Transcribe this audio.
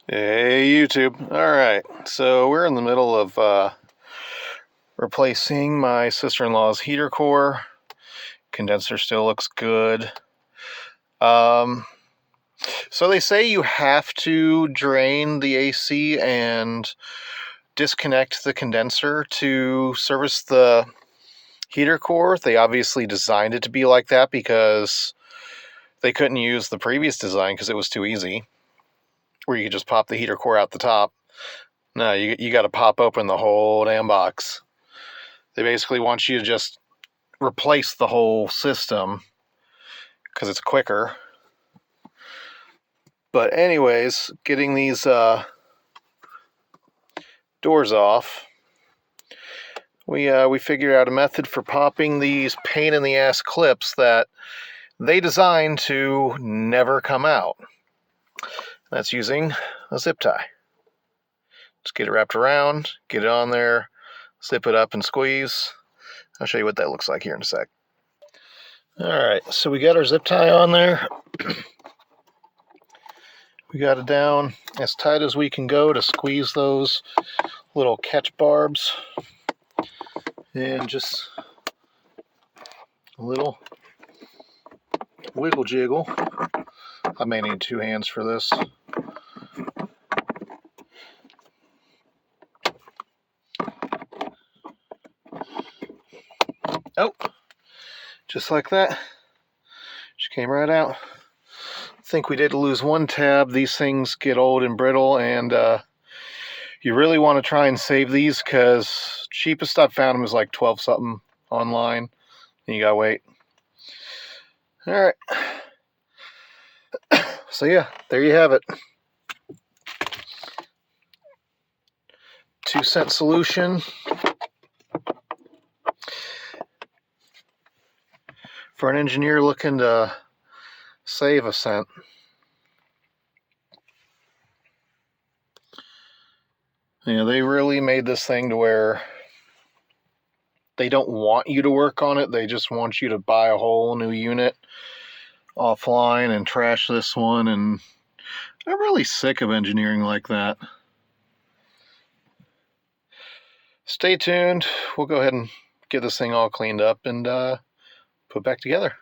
Hey YouTube. Alright, so we're in the middle of replacing my sister-in-law's heater core. Condenser still looks good. So they say you have to drain the AC and disconnect the condenser to service the heater core. They obviously designed it to be like that because they couldn't use the previous design because it was too easy, where you could just pop the heater core out the top. No, you got to pop open the whole damn box. They basically want you to just replace the whole system because it's quicker. But anyways, getting these doors off, we figured out a method for popping these pain in the ass clips that they designed to never come out. That's using a zip tie. Just get it wrapped around, get it on there, zip it up and squeeze. I'll show you what that looks like here in a sec. Alright, so we got our zip tie on there. We got it down as tight as we can go to squeeze those little catch barbs. And just a little wiggle jiggle. I may need two hands for this. Oh, just like that. She came right out. I think we did lose one tab. These things get old and brittle, and you really want to try and save these because cheapest I've found them is like 12 something online, and you gotta wait. All right. So yeah, there you have it. 2-cent solution for an engineer looking to save a cent. Yeah, they really made this thing to where they don't want you to work on it. They just want you to buy a whole new unit offline and trash this one. And I'm really sick of engineering like that. Stay tuned. We'll go ahead and get this thing all cleaned up and put back together.